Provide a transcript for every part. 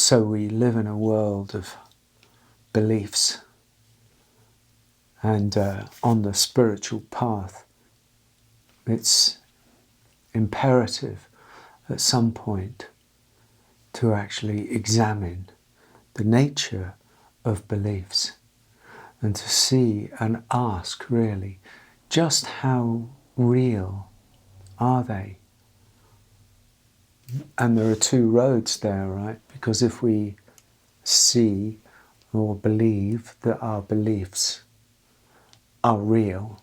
so we live in a world of beliefs. And on the spiritual path, it's imperative at some point to actually examine the nature of beliefs and to see and ask really just how real are they? And there are two roads there, right? Because if we see or believe that our beliefs are real,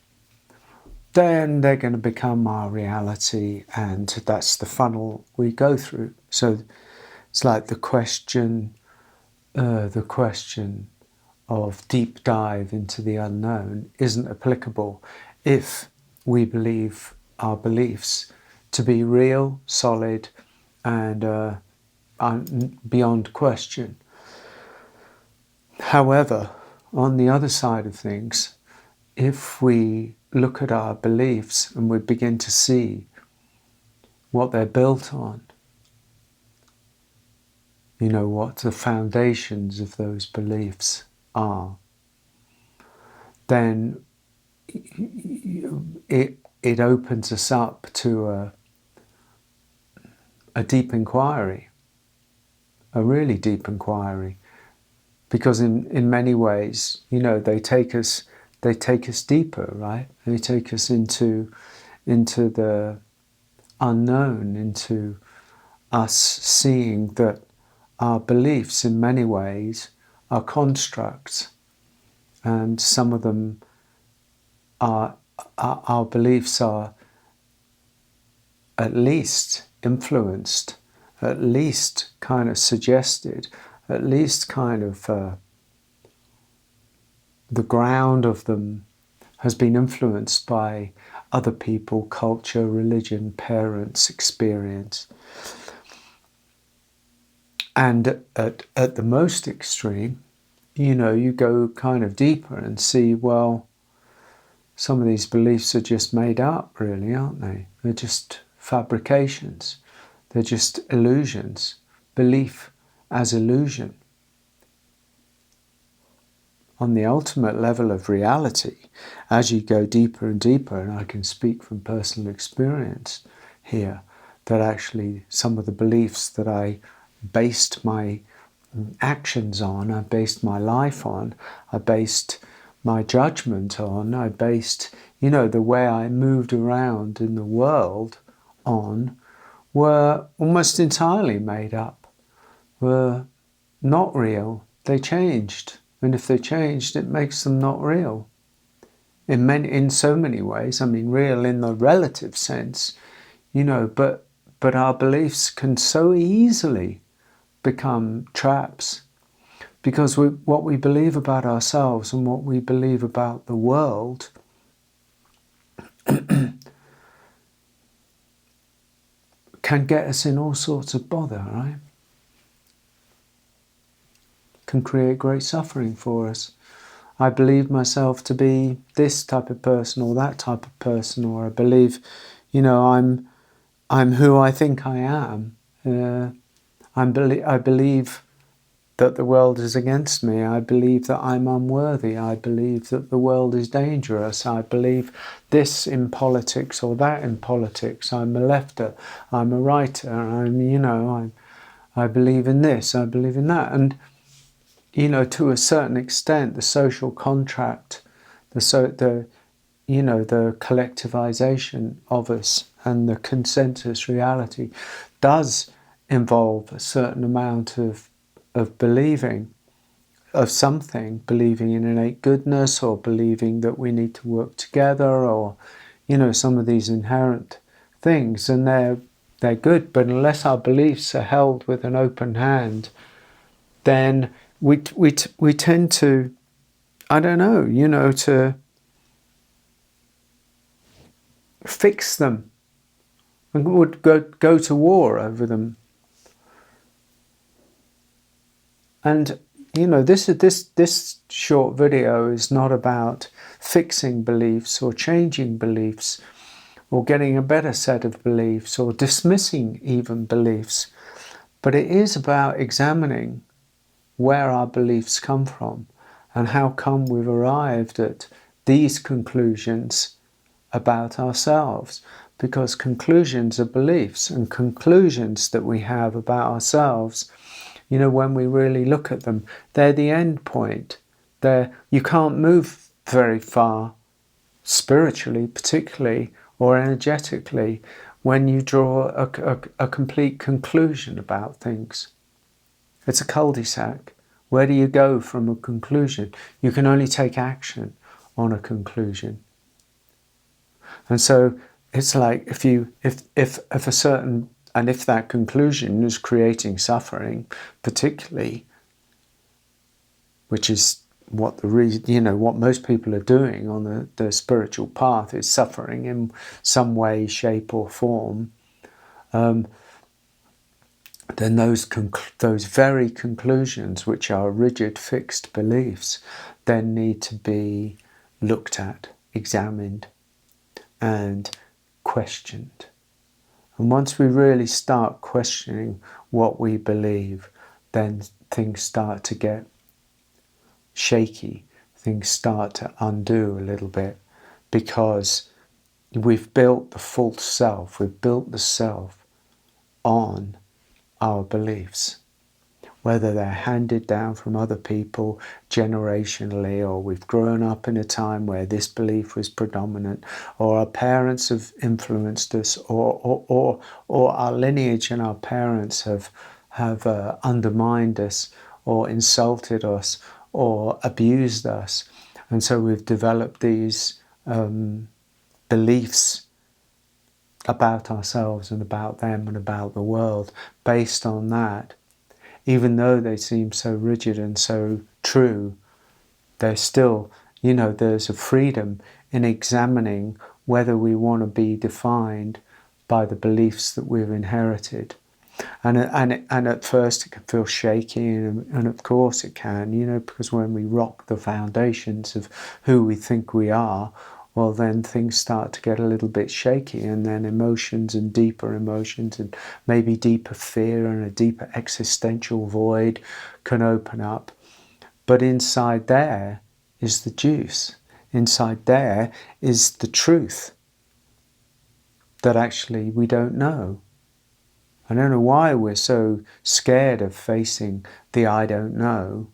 then they're going to become our reality, and that's the funnel we go through. So it's like the question of deep dive into the unknown isn't applicable if we believe our beliefs to be real, solid, and beyond question. However, on the other side of things, if we look at our beliefs and we begin to see what they're built on, you know, what the foundations of those beliefs are, then it opens us up to a deep inquiry, a really deep inquiry, because in many ways, you know, they take us deeper, right? They take us into the unknown, into us seeing that our beliefs in many ways are constructs, and some of them are, our beliefs are at least influenced, at least kind of suggested, at least kind of the ground of them has been influenced by other people, culture, religion, parents, experience. And at the most extreme, you know, you go kind of deeper and see, well, some of these beliefs are just made up, really, aren't they? They're just fabrications. They're just illusions. Belief as illusion. On the ultimate level of reality, as you go deeper and deeper, and I can speak from personal experience here, that actually some of the beliefs that I based my actions on, I based my life on, I based my judgment on, I based, you know, the way I moved around in the world on, were almost entirely made up, were not real. They changed. And if they changed, it makes them not real. In so many ways, I mean, real in the relative sense, you know, but our beliefs can so easily become traps, because what we believe about ourselves and what we believe about the world can get us in all sorts of bother, right? Can create great suffering for us. I believe myself to be this type of person or that type of person, or I believe, you know, I'm who I think I am. I believe that the world is against me. I believe that I'm unworthy. I believe that the world is dangerous. I believe this in politics or that in politics. I'm a lefter. I'm a righter. I believe in this. I believe in that. And, you know, to a certain extent, the social contract, the collectivization of us and the consensus reality does involve a certain amount of believing of something, believing in innate goodness, or believing that we need to work together, or, you know, some of these inherent things, and they're good. But unless our beliefs are held with an open hand, then we tend to, I don't know, you know, to fix them and would go to war over them. And, you know, this short video is not about fixing beliefs or changing beliefs or getting a better set of beliefs or dismissing even beliefs, But it is about examining where our beliefs come from and how come we've arrived at these conclusions about ourselves. Because conclusions are beliefs, and conclusions that we have about ourselves, you know, when we really look at them, they're the end point. You can't move very far spiritually, particularly, or energetically, when you draw a complete conclusion about things. It's a cul-de-sac. Where do you go from a conclusion? You can only take action on a conclusion. And so it's like if that conclusion is creating suffering, particularly, which is what what most people are doing on the spiritual path, is suffering in some way, shape, or form. Then those very conclusions, which are rigid, fixed beliefs, then need to be looked at, examined, and questioned. And once we really start questioning what we believe, then things start to get shaky. Things start to undo a little bit, because we've built the false self, we've built the self on our beliefs, whether they're handed down from other people generationally, or we've grown up in a time where this belief was predominant, or our parents have influenced us, or our lineage and our parents have undermined us, or insulted us, or abused us. And so we've developed these beliefs about ourselves and about them and about the world based on that. Even though they seem so rigid and so true, there's still, there's a freedom in examining whether we want to be defined by the beliefs that we've inherited. And at first it can feel shaky, and of course it can, because when we rock the foundations of who we think we are, well, then things start to get a little bit shaky, and then emotions and deeper emotions and maybe deeper fear and a deeper existential void can open up. But inside there is the juice. Inside there is the truth that actually we don't know. I don't know why we're so scared of facing the I don't know.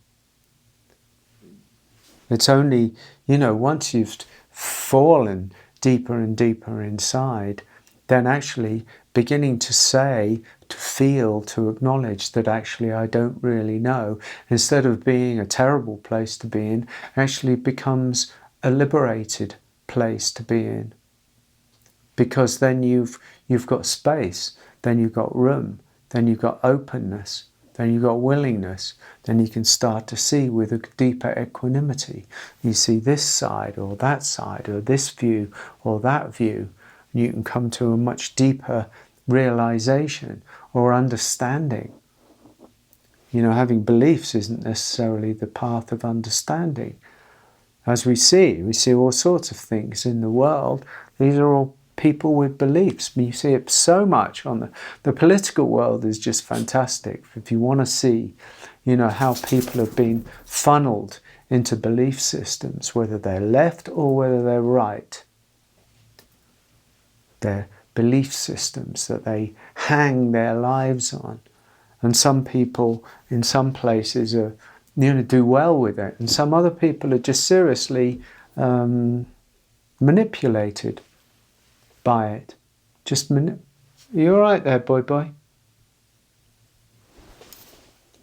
It's only, once you've fallen deeper and deeper inside, then actually beginning to say, to feel, to acknowledge that actually I don't really know, instead of being a terrible place to be in, actually becomes a liberated place to be in. Because then you've got space, then you've got room, then you've got openness, then you've got willingness, then you can start to see with a deeper equanimity. You see this side or this view or that view. And you can come to a much deeper realization or understanding. Having beliefs isn't necessarily the path of understanding. As we see all sorts of things in the world. These are all people with beliefs. You see it so much on the political world is just fantastic. If you want to see, how people have been funneled into belief systems, whether they're left or whether they're right. They're belief systems that they hang their lives on. And some people in some places are, do well with it. And some other people are just seriously manipulated by it. Are you all right there, boy?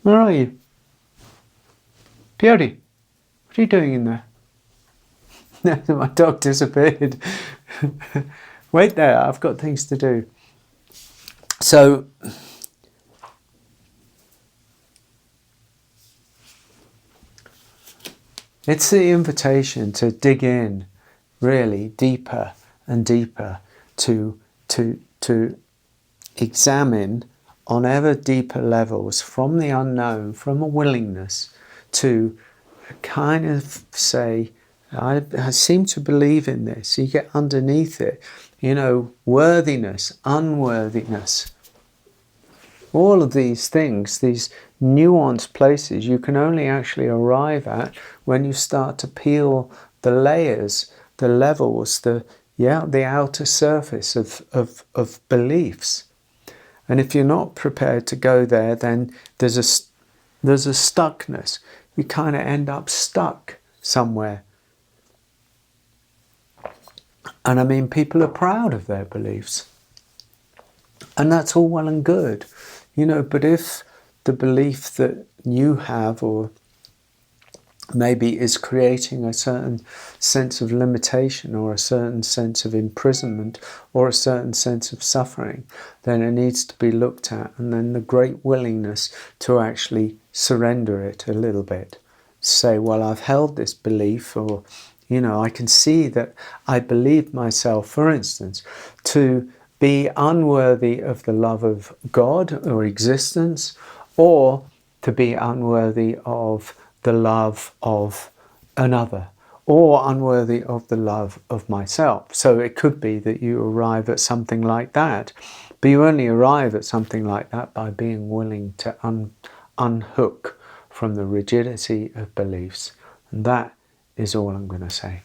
Where are you? Pieri, what are you doing in there? My dog disappeared. Wait there, I've got things to do. So, it's the invitation to dig in really deeper and deeper, to examine on ever deeper levels from the unknown, from a willingness to kind of say, I seem to believe in this. You get underneath it, worthiness, unworthiness. All of these things, these nuanced places, you can only actually arrive at when you start to peel the layers, the levels, the outer surface of beliefs. And if you're not prepared to go there, then there's a stuckness. You kind of end up stuck somewhere. And I mean, people are proud of their beliefs. And that's all well and good, but if the belief that you have, or maybe is creating a certain sense of limitation, or a certain sense of imprisonment, or a certain sense of suffering, then it needs to be looked at, and then the great willingness to actually surrender it a little bit. Say, well, I've held this belief, or, I can see that I believe myself, for instance, to be unworthy of the love of God or existence, or to be unworthy of the love of another, or unworthy of the love of myself. So it could be that you arrive at something like that, but you only arrive at something like that by being willing to unhook from the rigidity of beliefs. And that is all I'm going to say.